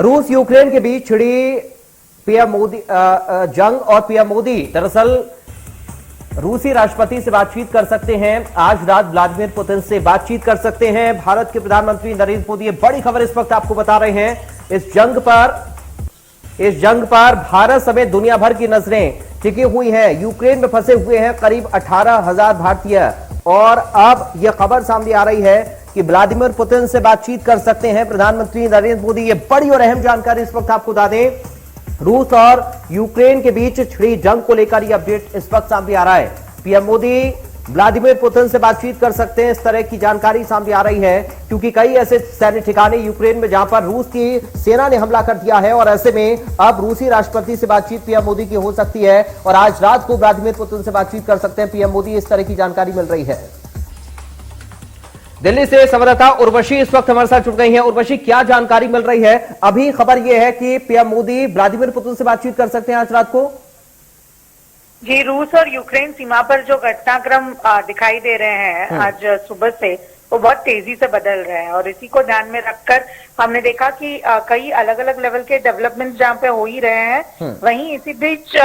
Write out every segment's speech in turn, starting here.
रूस यूक्रेन के बीच छिड़ी पीएम मोदी जंग और पीएम मोदी दरअसल रूसी राष्ट्रपति से बातचीत कर सकते हैं। आज रात व्लादिमीर पुतिन से बातचीत कर सकते हैं भारत के प्रधानमंत्री नरेंद्र मोदी। ये बड़ी खबर इस वक्त आपको बता रहे हैं। इस जंग पर भारत समेत दुनिया भर की नजरें टिकी हुई हैं। यूक्रेन में फंसे हुए हैं करीब 18,000 भारतीय और अब यह खबर सामने आ रही है कि व्लादिमीर पुतिन से बातचीत कर सकते हैं प्रधानमंत्री नरेंद्र मोदी। ये बड़ी और अहम जानकारी इस वक्त आपको बता दें। रूस और यूक्रेन के बीच छिड़ी जंग को लेकर यह अपडेट इस वक्त सामने आ रहा है। पीएम मोदी व्लादिमीर पुतिन से बातचीत कर सकते हैं, इस तरह की जानकारी सामने आ रही है, क्योंकि कई ऐसे सैन्य ठिकाने यूक्रेन में जहां पर रूस की सेना ने हमला कर दिया है और ऐसे में अब रूसी राष्ट्रपति से बातचीत पीएम मोदी की हो सकती है और आज रात को व्लादिमीर पुतिन से बातचीत कर सकते हैं पीएम मोदी। इस तरह की जानकारी मिल रही है। दिल्ली से संवाददाता उर्वशी इस वक्त हमारे साथ जुड़ गई हैं। उर्वशी, क्या जानकारी मिल रही है? अभी खबर यह है कि पीएम मोदी व्लादिमीर पुतिन से बातचीत कर सकते हैं आज रात को। जी, रूस और यूक्रेन सीमा पर जो घटनाक्रम दिखाई दे रहे हैं आज सुबह से, वो बहुत तेजी से बदल रहे हैं और इसी को ध्यान में रखकर हमने देखा कि कई अलग अलग लेवल के डेवलपमेंट जहां पे हो ही रहे हैं, वहीं इसी बीच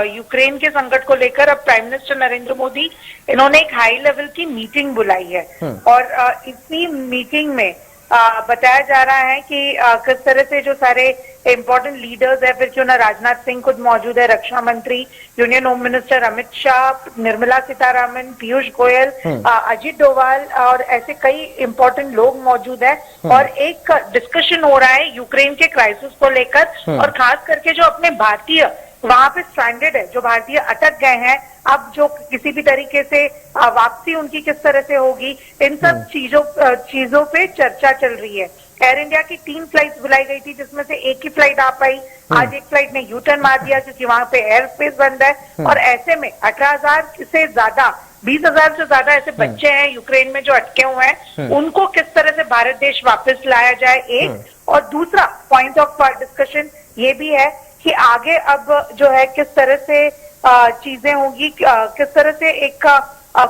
यूक्रेन के संकट को लेकर अब प्राइम मिनिस्टर नरेंद्र मोदी इन्होंने एक हाई लेवल की मीटिंग बुलाई है और इसी मीटिंग में बताया जा रहा है कि किस तरह से जो सारे इम्पोर्टेंट लीडर्स है, फिर क्यों ना राजनाथ सिंह खुद मौजूद है, रक्षा मंत्री, union home minister Amit Shah, Nirmala Sitharaman, Piyush Goyal, Ajit Doval और ऐसे कई इम्पोर्टेंट लोग मौजूद है और एक डिस्कशन हो रहा है यूक्रेन के क्राइसिस को लेकर और खास करके जो अपने भारतीय वहां पे स्ट्रैंडेड है, जो भारतीय अटक गए हैं, अब जो किसी भी तरीके से वापसी उनकी किस तरह से होगी, इन सब चीजों पे चर्चा चल रही है। एयर इंडिया की 3 फ्लाइट्स बुलाई गई थी, जिसमें से एक ही फ्लाइट आ पाई। आज एक फ्लाइट ने यू टर्न मार दिया क्योंकि वहां पे एयर स्पेस बंद है और ऐसे में 18,000 से ज्यादा 20,000 से ज्यादा ऐसे बच्चे हैं यूक्रेन में जो अटके हुए हैं, उनको किस तरह से भारत देश वापस लाया जाए, एक। और दूसरा पॉइंट ऑफ डिस्कशन ये भी है कि आगे अब जो है किस तरह से चीजें होंगी, किस तरह से एक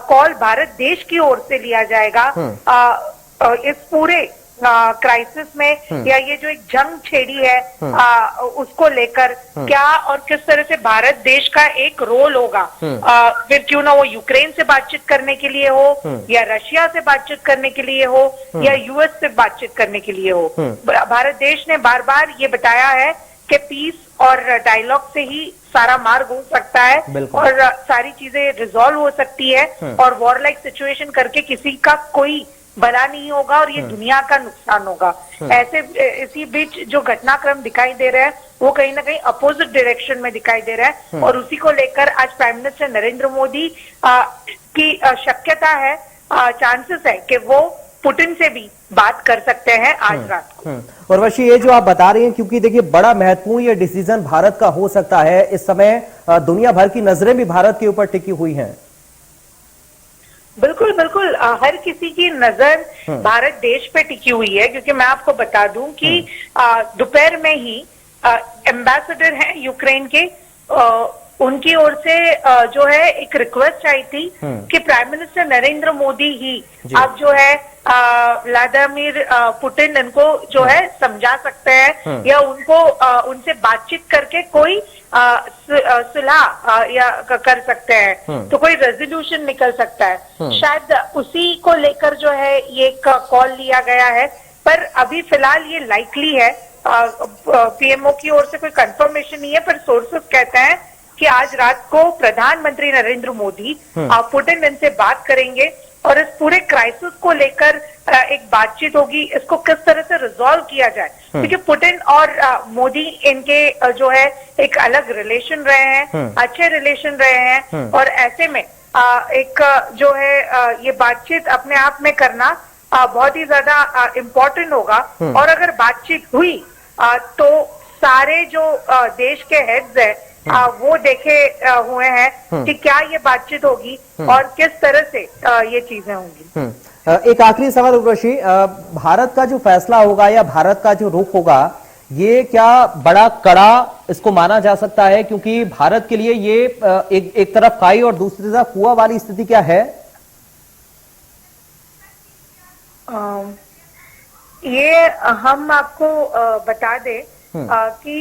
कॉल भारत देश की ओर से लिया जाएगा इस पूरे क्राइसिस में, या ये जो एक जंग छेड़ी है उसको लेकर क्या और किस तरह से भारत देश का एक रोल होगा, फिर क्यों ना वो यूक्रेन से बातचीत करने के लिए हो या रशिया से बातचीत करने के लिए हो या यूएस से बातचीत करने के लिए हो। भारत देश ने बार बार ये बताया है कि पीस और डायलॉग से ही सारा मार्ग हो सकता है और सारी चीजें रिजॉल्व हो सकती है और वॉर लाइक सिचुएशन करके किसी का कोई भला नहीं होगा और ये दुनिया का नुकसान होगा। ऐसे इसी बीच जो घटनाक्रम दिखाई दे रहा है वो कहीं ना कहीं अपोजिट डायरेक्शन में दिखाई दे रहा है और उसी को लेकर आज प्राइम मिनिस्टर नरेंद्र मोदी की शक्यता है, चांसेस है कि वो पुतिन से भी बात कर सकते हैं आज रात को। उर्वशी, ये जो आप बता रही हैं, क्योंकि देखिए बड़ा महत्वपूर्ण ये डिसीजन भारत का हो सकता है। इस समय दुनिया भर की नजरें भी भारत के ऊपर टिकी हुई हैं। बिल्कुल बिल्कुल, हर किसी की नजर भारत देश पे टिकी हुई है, क्योंकि मैं आपको बता दूं कि दोपहर में ही एम्बेसडर हैं यूक्रेन के, उनकी ओर से जो है एक रिक्वेस्ट आई थी कि प्राइम मिनिस्टर नरेंद्र मोदी ही अब जो है व्लादिमीर पुतिन इनको जो है समझा सकते हैं या उनको उनसे बातचीत करके कोई सुलह या कर सकते हैं, तो कोई रेजोल्यूशन निकल सकता है। शायद उसी को लेकर जो है ये एक कॉल लिया गया है, पर अभी फिलहाल ये लाइकली है, पीएमओ की ओर से कोई कंफर्मेशन नहीं है, पर सोर्सेस कहते हैं कि आज रात को प्रधानमंत्री नरेंद्र मोदी पुतिन इनसे बात करेंगे और इस पूरे क्राइसिस को लेकर एक बातचीत होगी, इसको किस तरह से रिजॉल्व किया जाए, क्योंकि पुतिन और मोदी इनके जो है एक अलग रिलेशन रहे हैं, अच्छे रिलेशन रहे हैं और ऐसे में एक जो है ये बातचीत अपने आप में करना बहुत ही ज्यादा इम्पोर्टेंट होगा और अगर बातचीत हुई तो सारे जो देश के हेड्स है वो देखे हुए हैं कि क्या ये बातचीत होगी और किस तरह से ये चीजें होंगी। एक आखिरी सवाल उर्वशी, भारत का जो फैसला होगा या भारत का जो रुख होगा, ये क्या बड़ा कड़ा इसको माना जा सकता है? क्योंकि भारत के लिए ये एक तरफ खाई और दूसरी तरफ कुआं वाली स्थिति क्या है? ये हम आपको बता दें कि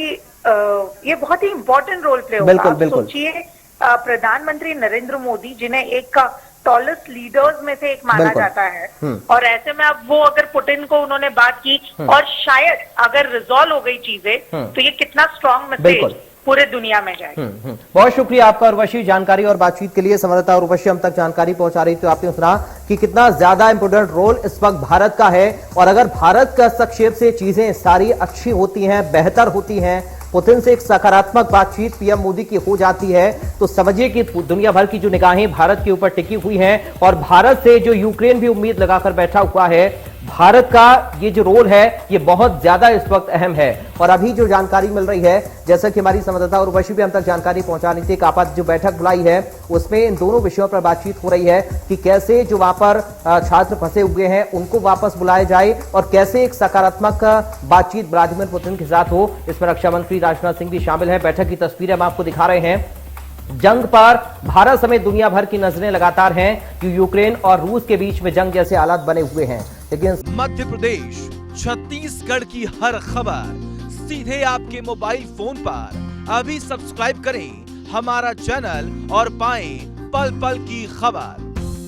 ये बहुत ही इम्पोर्टेंट रोल प्ले होगा। बिल्कुल, बिल्कुल। सोचिए प्रधानमंत्री नरेंद्र मोदी, जिन्हें एक टॉलेस्ट लीडर्स में से एक माना बिल्कुल। जाता है, और ऐसे में अब वो अगर पुतिन को उन्होंने बात की और शायद अगर रिजॉल्व हो गई चीजें, तो ये कितना स्ट्रांग बिल्कुल। मैसेज पूरे दुनिया में जाएगी। बहुत शुक्रिया आपका उर्वशी, जानकारी और बातचीत के लिए। संवाददाता उर्वशी हम तक जानकारी पहुंचा रही थी। आपने सुना कि कितना ज्यादा इंपोर्टेंट रोल इस वक्त भारत का है, और अगर भारत का हस्तक्षेप से चीजें सारी अच्छी होती हैं, बेहतर होती हैं, पुतिन से एक सकारात्मक बातचीत पीएम मोदी की हो जाती है, तो समझिए कि दुनिया भर की जो निगाहें भारत के ऊपर टिकी हुई हैं, और भारत से जो यूक्रेन भी उम्मीद लगाकर बैठा हुआ है, भारत का ये जो रोल है ये बहुत ज्यादा इस वक्त अहम है। और अभी जो जानकारी मिल रही है, जैसा कि हमारी संवाददाता उर्वशी भी हम तक जानकारी पहुंचा रही थी, आपात जो बैठक बुलाई है उसमें इन दोनों विषयों पर बातचीत हो रही है कि कैसे जो वहां पर छात्र फंसे हुए हैं उनको वापस बुलाया जाए, और कैसे एक सकारात्मक बातचीत व्लादिमीर पुतिन के साथ हो। इसमें रक्षा मंत्री राजनाथ सिंह भी शामिल है। बैठक की तस्वीरें हम आपको दिखा रहे हैं। जंग पर भारत समेत दुनिया भर की नजरें लगातार हैं कि यूक्रेन और रूस के बीच में जंग जैसे हालात बने हुए हैं, लेकिन मध्य प्रदेश, छत्तीसगढ़ की हर खबर सीधे आपके मोबाइल फोन पर। अभी सब्सक्राइब करें हमारा चैनल और पाएं पल पल की खबर।